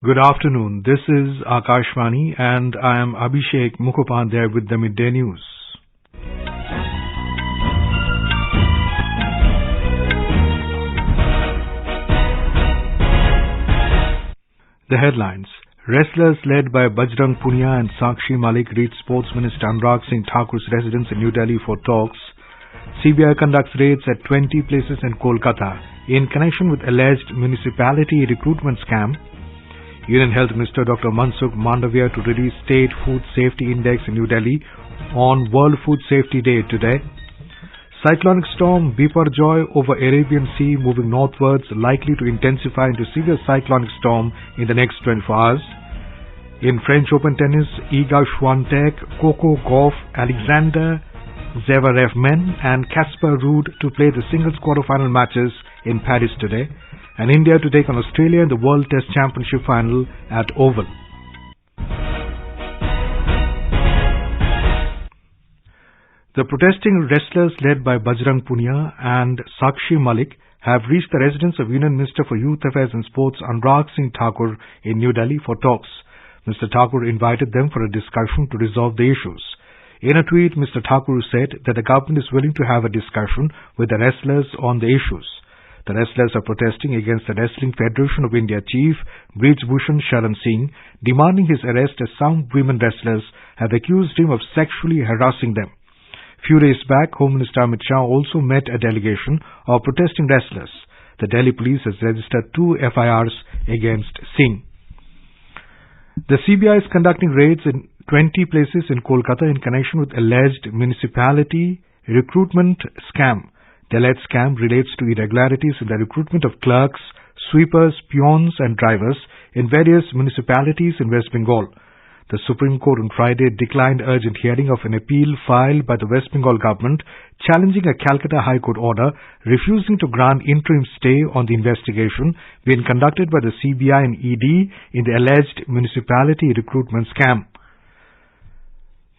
Good afternoon. This is Akashvani and I am Abhishek Mukhopadhyay with the Midday News. The headlines. Wrestlers led by Bajrang Punia and Sakshi Malik reached Sports Minister Anurag Singh Thakur's residence in New Delhi for talks. CBI conducts raids at 20 places in Kolkata in connection with alleged municipality recruitment scam. Union Health Minister Dr. Mansukh Mandavia to release State Food Safety Index in New Delhi on World Food Safety Day today. Cyclonic storm Biparjoy over Arabian Sea moving northwards, likely to intensify into severe cyclonic storm in the next 24 hours. In French Open tennis, Iga Swiatek, Coco Gauff, Alexander Zverev men and Casper Ruud to play the singles quarter-final matches in Paris today, and India to take on Australia in the World Test Championship final at Oval. The protesting wrestlers led by Bajrang Punia and Sakshi Malik have reached the residence of Union Minister for Youth Affairs and Sports Anurag Singh Thakur in New Delhi for talks. Mr. Thakur invited them for a discussion to resolve the issues. In a tweet, Mr. Thakur said that the government is willing to have a discussion with the wrestlers on the issues. The wrestlers are protesting against the Wrestling Federation of India chief Brij Bhushan Sharan Singh, demanding his arrest as some women wrestlers have accused him of sexually harassing them. Few days back, Home Minister Amit Shah also met a delegation of protesting wrestlers. The Delhi police has registered 2 FIRs against Singh. The CBI is conducting raids in 20 places in Kolkata in connection with alleged municipality recruitment scam. The alleged scam relates to irregularities in the recruitment of clerks, sweepers, peons and drivers in various municipalities in West Bengal. The Supreme Court on Friday declined urgent hearing of an appeal filed by the West Bengal government challenging a Calcutta High Court order refusing to grant interim stay on the investigation being conducted by the CBI and ED in the alleged municipality recruitment scam.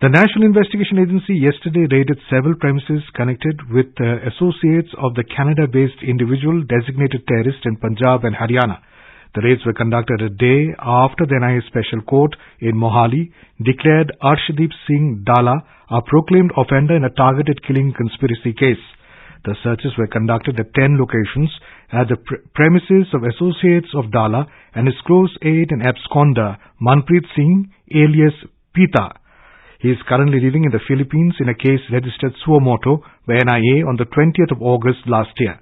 The National Investigation Agency yesterday raided several premises connected with associates of the Canada-based individual designated terrorist in Punjab and Haryana. The raids were conducted a day after the NIA Special Court in Mohali declared Arshdeep Singh Dala a proclaimed offender in a targeted killing conspiracy case. The searches were conducted at 10 locations at the premises of associates of Dala and his close aide and absconder Manpreet Singh alias Pita. He is currently living in the Philippines in a case registered suo motu by NIA on the 20th of August last year.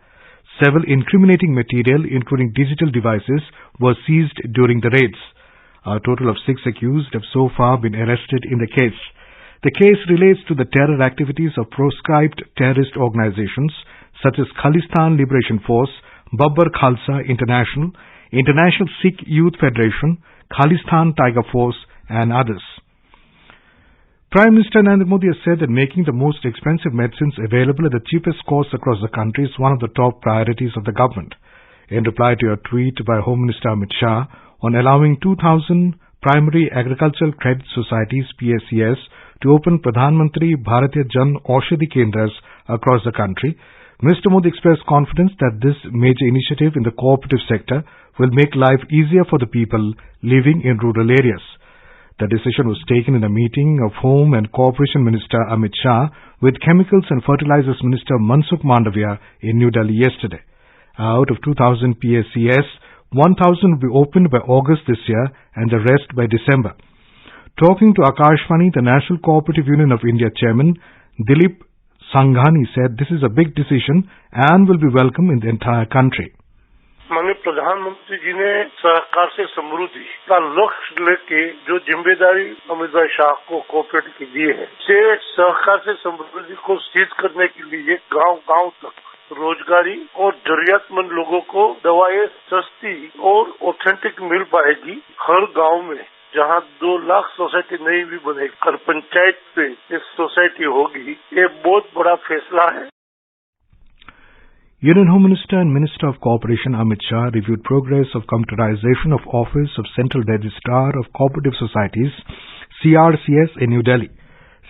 Several incriminating material, including digital devices, were seized during the raids. A total of 6 accused have so far been arrested in the case. The case relates to the terror activities of proscribed terrorist organizations such as Khalistan Liberation Force, Babbar Khalsa International, International Sikh Youth Federation, Khalistan Tiger Force, and others. Prime Minister Narendra Modi has said that making the most expensive medicines available at the cheapest cost across the country is one of the top priorities of the government. In reply to a tweet by Home Minister Amit Shah on allowing 2,000 primary agricultural credit societies PSCS to open Pradhan Mantri Bharatiya Jan Aushadhi Kendras across the country, Mr. Modi expressed confidence that this major initiative in the cooperative sector will make life easier for the people living in rural areas. The decision was taken in a meeting of Home and Corporation Minister Amit Shah with Chemicals and Fertilizers Minister Mansukh Mandavia in New Delhi yesterday. Out of 2,000 PSCS, 1,000 will be opened by August this year and the rest by December. Talking to Akashvani, the National Cooperative Union of India Chairman Dilip Sanghani said this is a big decision and will be welcome in the entire country. माननीय प्रधानमंत्री जी ने सहकार से समृद्धि का लक्ष्य लेके जो जिम्मेदारी अमित भाई शाह को कोऑपरेटिव की दी है, से सहकार से समृद्धि को सिद्ध करने के लिए गांव-गांव तक रोजगारी और जरूरतमंद लोगों को दवाएं सस्ती और ऑथेंटिक मिल पाएगी। हर गांव में जहां 2 लाख सोसाइटी नहीं भी बनेगी, हर पंचायत पे एक सोसाइटी होगी। ये बहुत बड़ा फैसला है। Union Home Minister and Minister of Cooperation Amit Shah reviewed progress of computerization of Office of Central Registrar of Cooperative Societies CRCS in New Delhi.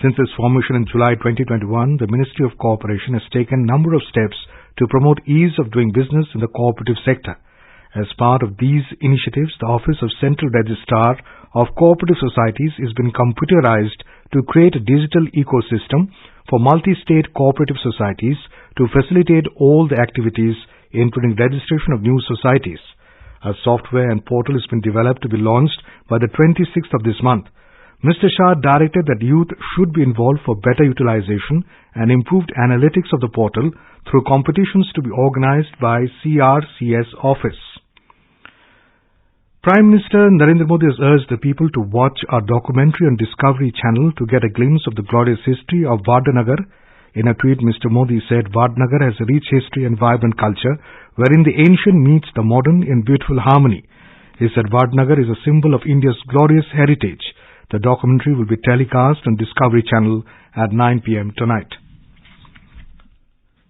Since its formation in July 2021, the Ministry of Cooperation has taken a number of steps to promote ease of doing business in the cooperative sector. As part of these initiatives, the Office of Central Registrar of Cooperative Societies is being computerized to create a digital ecosystem for multi-state cooperative societies to facilitate all the activities, including registration of new societies. A software and portal has been developed to be launched by the 26th of this month. Mr. Shah directed that youth should be involved for better utilization and improved analytics of the portal through competitions to be organized by CRCS office. Prime Minister Narendra Modi has urged the people to watch our documentary on Discovery Channel to get a glimpse of the glorious history of Vadnagar. In a tweet, Mr. Modi said Vadnagar has a rich history and vibrant culture wherein the ancient meets the modern in beautiful harmony. He said Vadnagar is a symbol of India's glorious heritage. The documentary will be telecast on Discovery Channel at 9 p.m. tonight.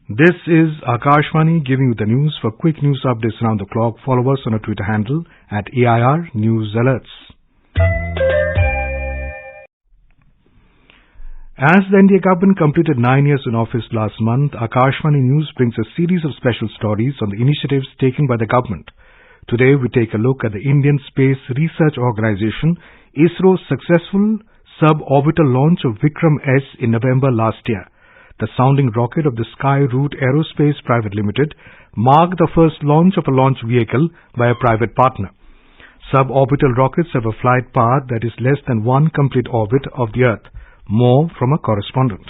This is Akashvani giving you the news. For quick news updates around the clock, follow us on our Twitter handle at AIR News Alerts. As the India government completed 9 years in office last month, Akashvani News brings a series of special stories on the initiatives taken by the government. Today we take a look at the Indian Space Research Organization, ISRO's successful suborbital launch of Vikram S in November last year. The sounding rocket of the Skyroot Aerospace Private Limited marked the first launch of a launch vehicle by a private partner. Suborbital rockets have a flight path that is less than one complete orbit of the Earth. More from a correspondent.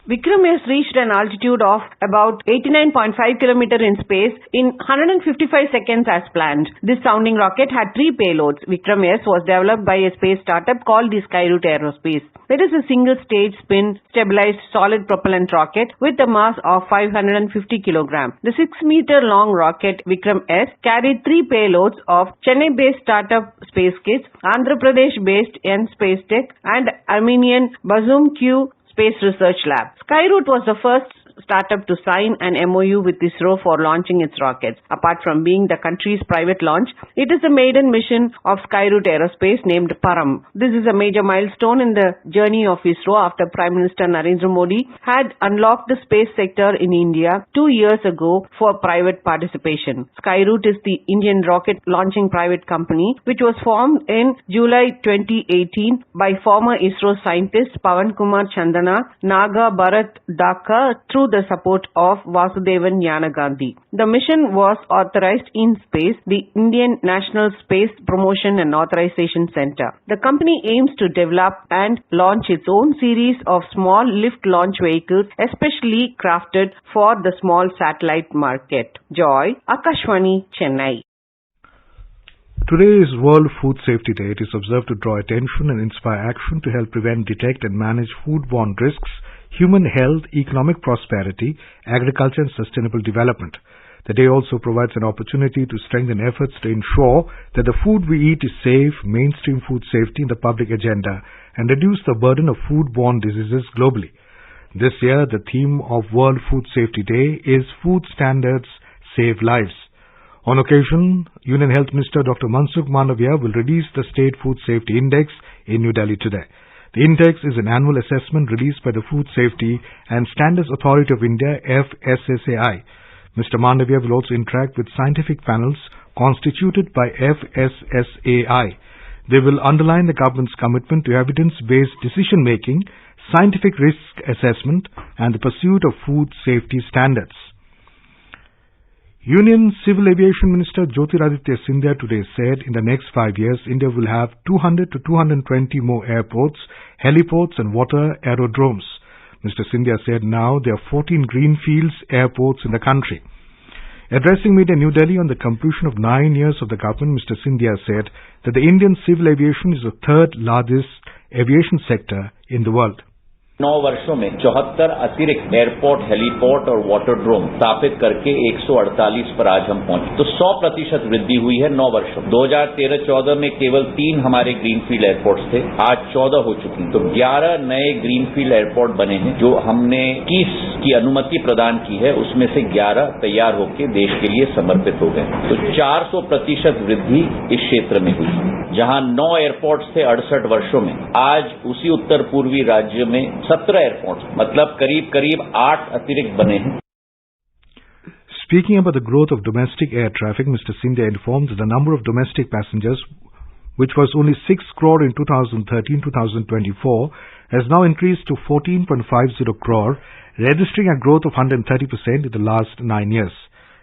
Vikram S reached an altitude of about 89.5 km in space in 155 seconds as planned. This sounding rocket had 3 payloads. Vikram S was developed by a space startup called the Skyroot Aerospace. It is a single-stage spin stabilized solid propellant rocket with a mass of 550 kg. The 6-meter-long rocket Vikram S carried 3 payloads of Chennai-based startup SpaceKits, Andhra Pradesh-based N Space Tech, and Armenian Bazum Q Space Research Lab. Skyroot was the first startup to sign an MOU with ISRO for launching its rockets. Apart from being the country's private launch, it is the maiden mission of Skyroot Aerospace named Param. This is a major milestone in the journey of ISRO after Prime Minister Narendra Modi had unlocked the space sector in India 2 years ago for private participation. Skyroot is the Indian rocket launching private company which was formed in July 2018 by former ISRO scientists Pawan Kumar Chandana, Naga Bharat Dhaka through the support of Vasudevan Jnana Gandhi. The mission was authorized in space, the Indian National Space Promotion and Authorization Center. The company aims to develop and launch its own series of small lift launch vehicles, especially crafted for the small satellite market. Joy, Akashvani, Chennai. Today is World Food Safety Day. It is observed to draw attention and inspire action to help prevent, detect and manage foodborne risks, human health, economic prosperity, agriculture and sustainable development. The day also provides an opportunity to strengthen efforts to ensure that the food we eat is safe, mainstream food safety in the public agenda, and reduce the burden of foodborne diseases globally. This year, the theme of World Food Safety Day is Food Standards Save Lives. On occasion, Union Health Minister Dr. Mansukh Mandaviya will release the State Food Safety Index in New Delhi today. The index is an annual assessment released by the Food Safety and Standards Authority of India, FSSAI. Mr. Mandaviya will also interact with scientific panels constituted by FSSAI. They will underline the government's commitment to evidence-based decision-making, scientific risk assessment, and the pursuit of food safety standards. Union Civil Aviation Minister Jyotiraditya Scindia today said in the next 5 years, India will have 200 to 220 more airports, heliports and water aerodromes. Mr. Scindia said now there are 14 greenfields airports in the country. Addressing media in New Delhi on the completion of 9 years of the government, Mr. Scindia said that the Indian civil aviation is the third largest aviation sector in the world. 9 वर्षों में 74 अतिरिक्त airport, heliport और वाटरड्रोम स्थापित करके 148 पर आज हम पहुंचे। तो 100% वृद्धि हुई है 9 वर्षों। 2013-14 में केवल 3 हमारे ग्रीनफील्ड एयरपोर्ट्स थे, आज 14 हो चुके हैं। तो 11 नए ग्रीनफील्ड एयरपोर्ट बने हैं। जो हमने 21 की अनुमति प्रदान की है, उसमें से 11 तैयार होकर देश के लिए समर्पित हो गए। तो 400% वृद्धि इस क्षेत्र में हुई। जहां 9 एयरपोर्ट्स थे 68 वर्षों में, आज उसी उत्तर पूर्वी राज्य में 17 एयरपोर्ट, मतलब करीब 8 अतिरिक्त बने हैं। Speaking about the growth of domestic air traffic, Mr. Sindhya informed that the number of domestic passengers, which was only 6 crore in 2013-2024, has now increased to 14.50 crore, registering a growth of 130% in the last 9 years.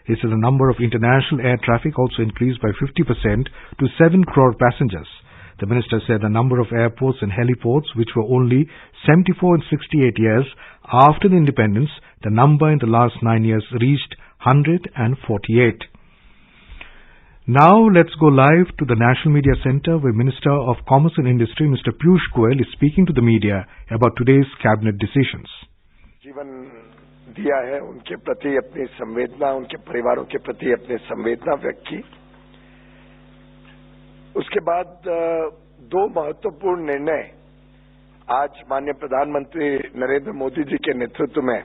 He said the number of international air traffic also increased by 50% to 7 crore passengers. The minister said the number of airports and heliports, which were only 74 and 68 years after the independence, the number in the last 9 years reached 148. Now let's go live to the National Media Center where Minister of Commerce and Industry, Mr. Piyush Goyal, is speaking to the media about today's cabinet decisions. जीवन दिया है उनके प्रति अपनी संवेदना, उनके परिवारों के प्रति अपनी संवेदना व्यक्त की। उसके बाद दो महत्वपूर्ण निर्णय आज माननीय प्रधानमंत्री नरेंद्र मोदी जी के नेतृत्व में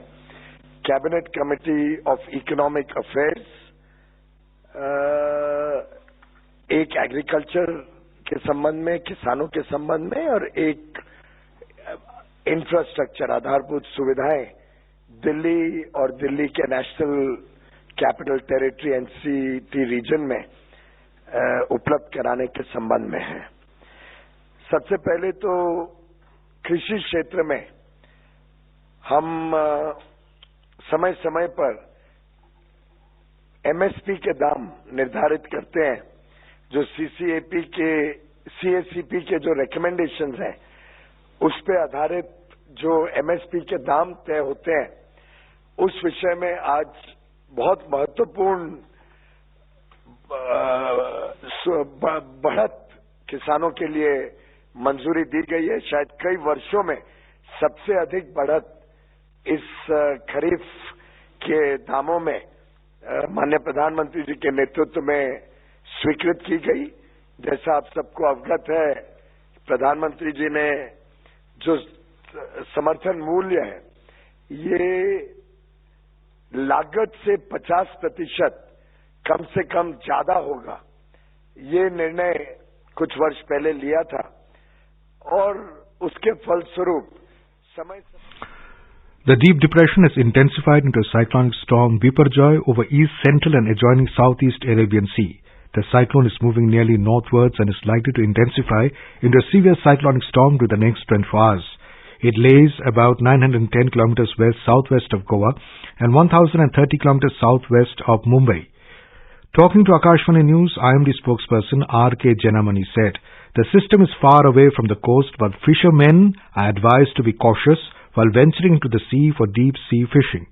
cabinet committee of economic affairs, एक एग्रीकल्चर के संबंध में, किसानों के संबंध में, और एक इंफ्रास्ट्रक्चर आधारभूत सुविधाएं दिल्ली और दिल्ली के national capital territory NCT region में उपलब्ध कराने के संबंध में है। सबसे पहले तो कृषि क्षेत्र में हम समय समय पर एमएसपी के दाम निर्धारित करते हैं, जो सीएसीपी के जो रिकमेंडेशंस हैं उस पे आधारित जो एमएसपी के दाम तय होते हैं, उस विषय में आज बहुत महत्वपूर्ण बढ़त किसानों के लिए मंजूरी दी गई है। शायद कई वर्षों में सबसे अधिक बढ़त इस खरीफ के दामों में माननीय प्रधानमंत्री जी के नेतृत्व में स्वीकृत की गई। जैसा आप सबको अवगत है, प्रधानमंत्री जी ने जो समर्थन मूल्य है, ये लागत से 50% कम से कम ज्यादा होगा, ये निर्णय कुछ वर्ष पहले लिया था और उसके फलस्वरूप समय The deep depression has intensified into a cyclonic storm Biparjoy over east central and adjoining southeast Arabian Sea. The cyclone is moving nearly northwards and is likely to intensify into a severe cyclonic storm during the next 24 hours. It lays about 910 kilometers west-southwest of Goa and 1030 kilometers southwest of Mumbai. Talking to Akashvani News, IMD spokesperson R.K. Janamani said, the system is far away from the coast, but fishermen are advised to be cautious while venturing into the sea for deep-sea fishing.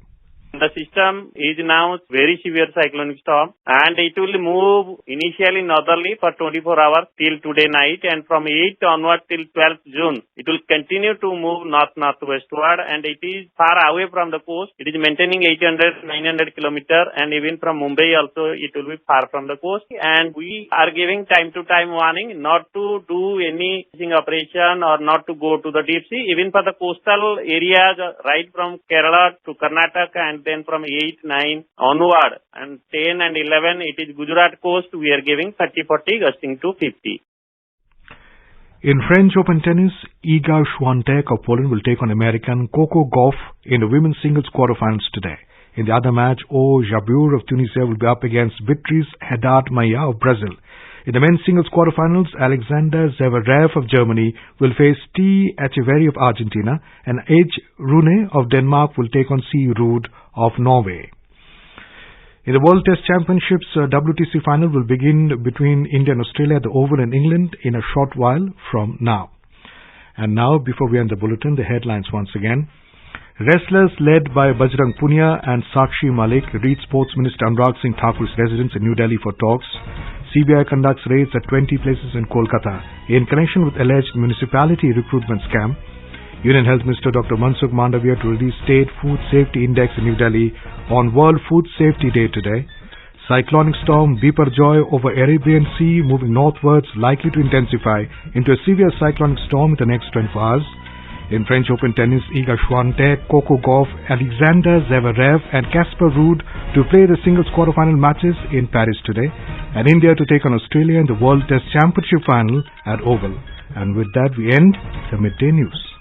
The system is now very severe cyclonic storm and it will move initially northerly for 24 hours till today night, and from 8th onward till 12th June it will continue to move north-northwestward, and it is far away from the coast. It is maintaining 800-900 kilometers, and even from Mumbai also it will be far from the coast, and we are giving time to time warning not to do any fishing operation or not to go to the deep sea, even for the coastal areas right from Kerala to Karnataka, and then from 8, 9 onward, and 10 and 11 it is Gujarat coast, we are giving 30-40 gusting to 50. In French Open tennis, Iga Swiatek of Poland will take on American Coco Gauff in the women's singles quarterfinals today. In the other match, Jabeur of Tunisia will be up against Beatriz Haddad Maia of Brazil. In the men's singles quarterfinals, Alexander Zverev of Germany will face T. Echeverry of Argentina, and H. Rune of Denmark will take on C. Ruud of Norway. In the World Test Championships, WTC final will begin between India and Australia at the Oval in England in a short while from now. And now, before we end the bulletin, the headlines once again. Wrestlers led by Bajrang Punia and Sakshi Malik reach Sports Minister Anurag Singh Thakur's residence in New Delhi for talks. CBI conducts raids at 20 places in Kolkata in connection with alleged municipality recruitment scam. Union Health Minister Dr. Mansukh Mandavia to release State Food Safety Index in New Delhi on World Food Safety Day today. Cyclonic storm Biparjoy over Arabian Sea moving northwards, likely to intensify into a severe cyclonic storm in the next 24 hours. In French Open tennis, Iga Swiatek, Coco Gauff, Alexander Zverev and Casper Ruud to play the singles quarterfinal matches in Paris today, and India to take on Australia in the World Test Championship final at Oval. And with that, we end the Midday News.